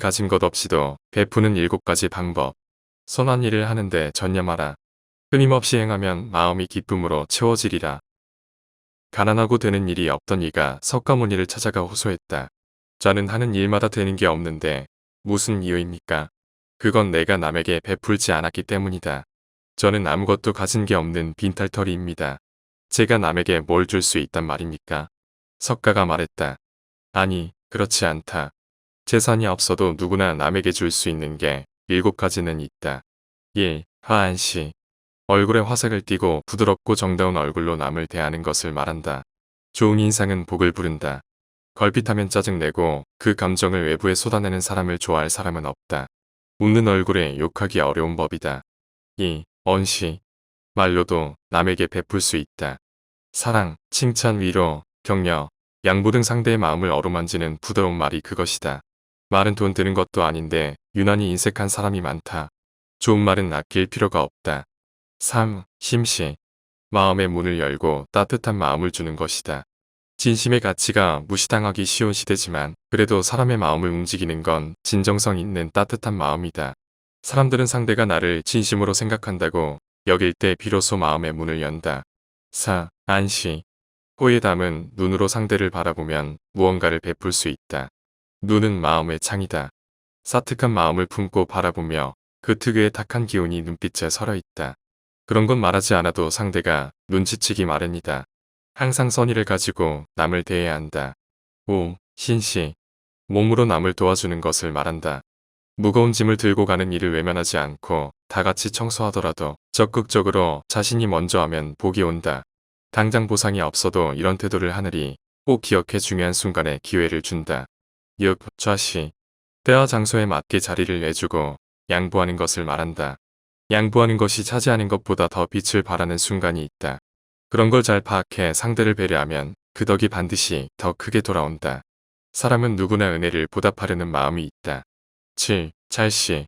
가진 것 없이도 베푸는 7가지 방법. 선한 일을 하는데 전념하라. 끊임없이 행하면 마음이 기쁨으로 채워지리라. 가난하고 되는 일이 없던 이가 석가모니를 찾아가 호소했다. 저는 하는 일마다 되는 게 없는데 무슨 이유입니까? 그건 내가 남에게 베풀지 않았기 때문이다. 저는 아무것도 가진 게 없는 빈털터리입니다. 제가 남에게 뭘 줄 수 있단 말입니까? 석가가 말했다. 아니, 그렇지 않다. 재산이 없어도 누구나 남에게 줄 수 있는 게 7가지는 있다. 1. 화안시. 얼굴에 화색을 띠고 부드럽고 정다운 얼굴로 남을 대하는 것을 말한다. 좋은 인상은 복을 부른다. 걸핏하면 짜증내고 그 감정을 외부에 쏟아내는 사람을 좋아할 사람은 없다. 웃는 얼굴에 욕하기 어려운 법이다. 2. 언시. 말로도 남에게 베풀 수 있다. 사랑, 칭찬, 위로, 격려, 양보 등 상대의 마음을 어루만지는 부드러운 말이 그것이다. 말은 돈 드는 것도 아닌데 유난히 인색한 사람이 많다. 좋은 말은 아낄 필요가 없다. 3. 심시. 마음의 문을 열고 따뜻한 마음을 주는 것이다. 진심의 가치가 무시당하기 쉬운 시대지만 그래도 사람의 마음을 움직이는 건 진정성 있는 따뜻한 마음이다. 사람들은 상대가 나를 진심으로 생각한다고 여길 때 비로소 마음의 문을 연다. 4. 안시. 호의 담은 눈으로 상대를 바라보면 무언가를 베풀 수 있다. 눈은 마음의 창이다. 사특한 마음을 품고 바라보며 그 특유의 탁한 기운이 눈빛에 서려있다. 그런 건 말하지 않아도 상대가 눈치채기 마련이다. 항상 선의를 가지고 남을 대해야 한다. 5. 신시. 몸으로 남을 도와주는 것을 말한다. 무거운 짐을 들고 가는 일을 외면하지 않고 다 같이 청소하더라도 적극적으로 자신이 먼저 하면 복이 온다. 당장 보상이 없어도 이런 태도를 하느니 꼭 기억해 중요한 순간에 기회를 준다. 6. 좌시. 때와 장소에 맞게 자리를 내주고 양보하는 것을 말한다. 양보하는 것이 차지하는 것보다 더 빛을 발하는 순간이 있다. 그런 걸 잘 파악해 상대를 배려하면 그 덕이 반드시 더 크게 돌아온다. 사람은 누구나 은혜를 보답하려는 마음이 있다. 7. 찰시.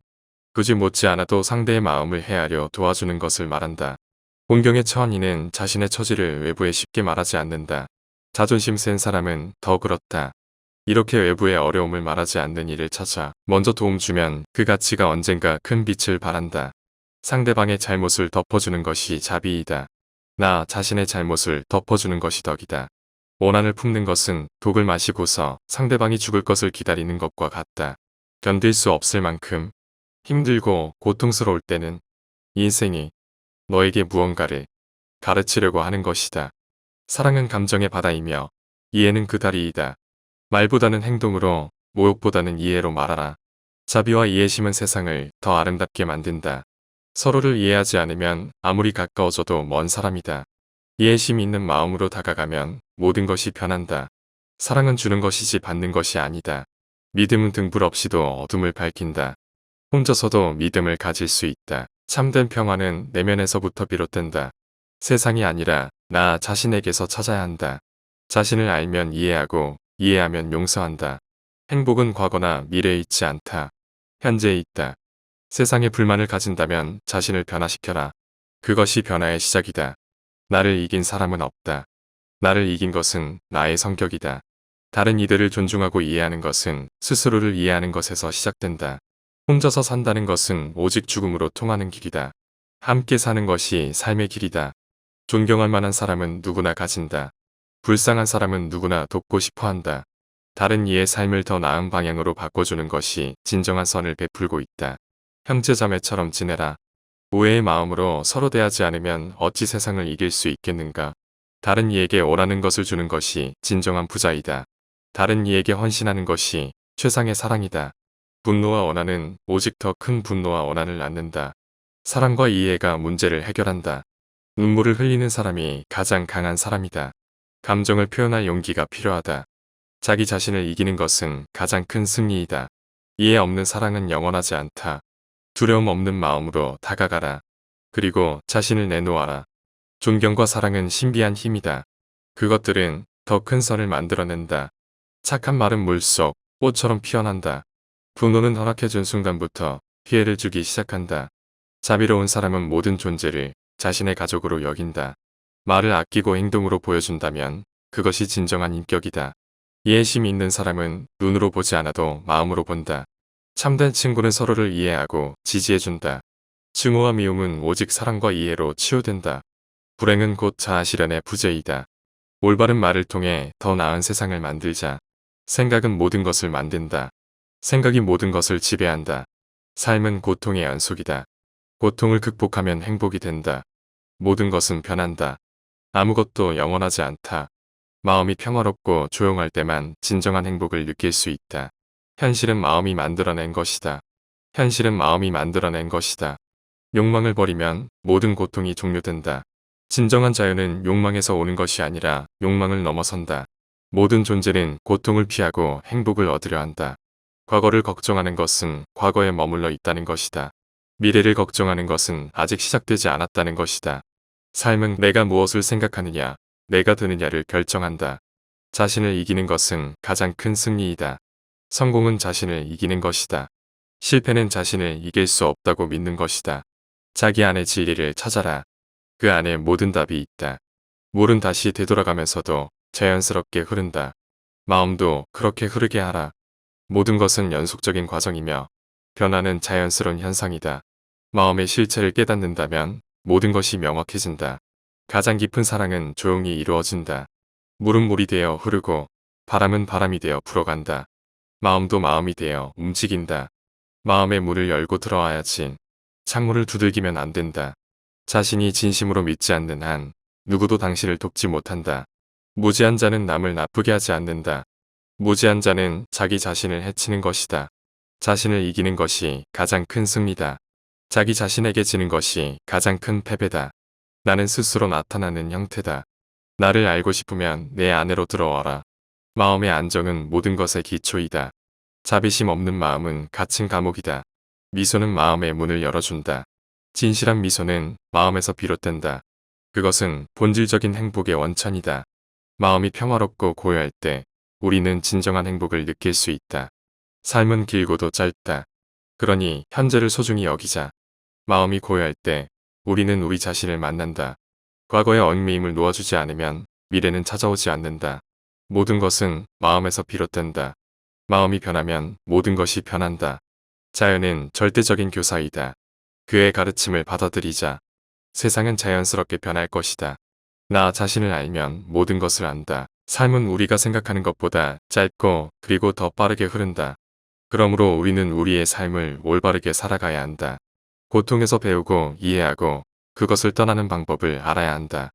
굳이 못지 않아도 상대의 마음을 헤아려 도와주는 것을 말한다. 공경에 처한 이는 자신의 처지를 외부에 쉽게 말하지 않는다. 자존심 센 사람은 더 그렇다. 이렇게 외부의 어려움을 말하지 않는 이를 찾아 먼저 도움 주면 그 가치가 언젠가 큰 빛을 발한다. 상대방의 잘못을 덮어주는 것이 자비이다. 나 자신의 잘못을 덮어주는 것이 덕이다. 원한을 품는 것은 독을 마시고서 상대방이 죽을 것을 기다리는 것과 같다. 견딜 수 없을 만큼 힘들고 고통스러울 때는 인생이 너에게 무언가를 가르치려고 하는 것이다. 사랑은 감정의 바다이며 이해는 그 다리이다. 말보다는 행동으로, 모욕보다는 이해로 말하라. 자비와 이해심은 세상을 더 아름답게 만든다. 서로를 이해하지 않으면 아무리 가까워져도 먼 사람이다. 이해심 있는 마음으로 다가가면 모든 것이 변한다. 사랑은 주는 것이지 받는 것이 아니다. 믿음은 등불 없이도 어둠을 밝힌다. 혼자서도 믿음을 가질 수 있다. 참된 평화는 내면에서부터 비롯된다. 세상이 아니라 나 자신에게서 찾아야 한다. 자신을 알면 이해하고 이해하면 용서한다. 행복은 과거나 미래에 있지 않다. 현재에 있다. 세상에 불만을 가진다면 자신을 변화시켜라. 그것이 변화의 시작이다. 나를 이긴 사람은 없다. 나를 이긴 것은 나의 성격이다. 다른 이들을 존중하고 이해하는 것은 스스로를 이해하는 것에서 시작된다. 혼자서 산다는 것은 오직 죽음으로 통하는 길이다. 함께 사는 것이 삶의 길이다. 존경할 만한 사람은 누구나 가진다. 불쌍한 사람은 누구나 돕고 싶어 한다. 다른 이의 삶을 더 나은 방향으로 바꿔주는 것이 진정한 선을 베풀고 있다. 형제자매처럼 지내라. 오해의 마음으로 서로 대하지 않으면 어찌 세상을 이길 수 있겠는가. 다른 이에게 원하는 것을 주는 것이 진정한 부자이다. 다른 이에게 헌신하는 것이 최상의 사랑이다. 분노와 원한은 오직 더 큰 분노와 원한을 낳는다. 사랑과 이해가 문제를 해결한다. 눈물을 흘리는 사람이 가장 강한 사람이다. 감정을 표현할 용기가 필요하다. 자기 자신을 이기는 것은 가장 큰 승리이다. 이해 없는 사랑은 영원하지 않다. 두려움 없는 마음으로 다가가라. 그리고 자신을 내놓아라. 존경과 사랑은 신비한 힘이다. 그것들은 더 큰 선을 만들어낸다. 착한 말은 물속 꽃처럼 피어난다. 분노는 허락해준 순간부터 피해를 주기 시작한다. 자비로운 사람은 모든 존재를 자신의 가족으로 여긴다. 말을 아끼고 행동으로 보여준다면 그것이 진정한 인격이다. 이해심이 있는 사람은 눈으로 보지 않아도 마음으로 본다. 참된 친구는 서로를 이해하고 지지해준다. 증오와 미움은 오직 사랑과 이해로 치유된다. 불행은 곧 자아 실현의 부재이다. 올바른 말을 통해 더 나은 세상을 만들자. 생각은 모든 것을 만든다. 생각이 모든 것을 지배한다. 삶은 고통의 연속이다. 고통을 극복하면 행복이 된다. 모든 것은 변한다. 아무것도 영원하지 않다. 마음이 평화롭고 조용할 때만 진정한 행복을 느낄 수 있다. 현실은 마음이 만들어낸 것이다. 현실은 마음이 만들어낸 것이다. 욕망을 버리면 모든 고통이 종료된다. 진정한 자유는 욕망에서 오는 것이 아니라 욕망을 넘어선다. 모든 존재는 고통을 피하고 행복을 얻으려 한다. 과거를 걱정하는 것은 과거에 머물러 있다는 것이다. 미래를 걱정하는 것은 아직 시작되지 않았다는 것이다. 삶은 내가 무엇을 생각하느냐, 내가 드느냐를 결정한다. 자신을 이기는 것은 가장 큰 승리이다. 성공은 자신을 이기는 것이다. 실패는 자신을 이길 수 없다고 믿는 것이다. 자기 안의 진리를 찾아라. 그 안에 모든 답이 있다. 물은 다시 되돌아가면서도 자연스럽게 흐른다. 마음도 그렇게 흐르게 하라. 모든 것은 연속적인 과정이며 변화는 자연스러운 현상이다. 마음의 실체를 깨닫는다면 모든 것이 명확해진다. 가장 깊은 사랑은 조용히 이루어진다. 물은 물이 되어 흐르고 바람은 바람이 되어 불어간다. 마음도 마음이 되어 움직인다. 마음의 문을 열고 들어와야지. 창문을 두들기면 안 된다. 자신이 진심으로 믿지 않는 한 누구도 당신을 돕지 못한다. 무지한 자는 남을 나쁘게 하지 않는다. 무지한 자는 자기 자신을 해치는 것이다. 자신을 이기는 것이 가장 큰 승리다. 자기 자신에게 지는 것이 가장 큰 패배다. 나는 스스로 나타나는 형태다. 나를 알고 싶으면 내 안으로 들어와라. 마음의 안정은 모든 것의 기초이다. 자비심 없는 마음은 갇힌 감옥이다. 미소는 마음의 문을 열어준다. 진실한 미소는 마음에서 비롯된다. 그것은 본질적인 행복의 원천이다. 마음이 평화롭고 고요할 때 우리는 진정한 행복을 느낄 수 있다. 삶은 길고도 짧다. 그러니 현재를 소중히 여기자. 마음이 고요할 때 우리는 우리 자신을 만난다. 과거의 얽매임을 놓아주지 않으면 미래는 찾아오지 않는다. 모든 것은 마음에서 비롯된다. 마음이 변하면 모든 것이 변한다. 자연은 절대적인 교사이다. 그의 가르침을 받아들이자. 세상은 자연스럽게 변할 것이다. 나 자신을 알면 모든 것을 안다. 삶은 우리가 생각하는 것보다 짧고 그리고 더 빠르게 흐른다. 그러므로 우리는 우리의 삶을 올바르게 살아가야 한다. 고통에서 배우고 이해하고 그것을 떠나는 방법을 알아야 한다.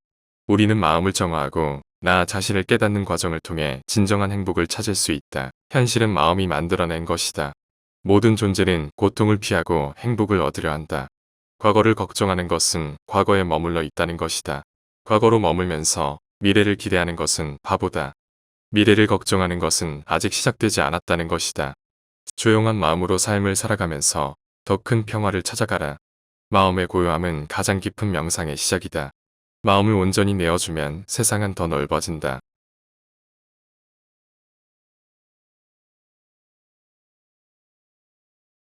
우리는 마음을 정화하고 나 자신을 깨닫는 과정을 통해 진정한 행복을 찾을 수 있다. 현실은 마음이 만들어낸 것이다. 모든 존재는 고통을 피하고 행복을 얻으려 한다. 과거를 걱정하는 것은 과거에 머물러 있다는 것이다. 과거로 머물면서 미래를 기대하는 것은 바보다. 미래를 걱정하는 것은 아직 시작되지 않았다는 것이다. 조용한 마음으로 삶을 살아가면서 더 큰 평화를 찾아가라. 마음의 고요함은 가장 깊은 명상의 시작이다. 마음을 온전히 내어주면 세상은 더 넓어진다.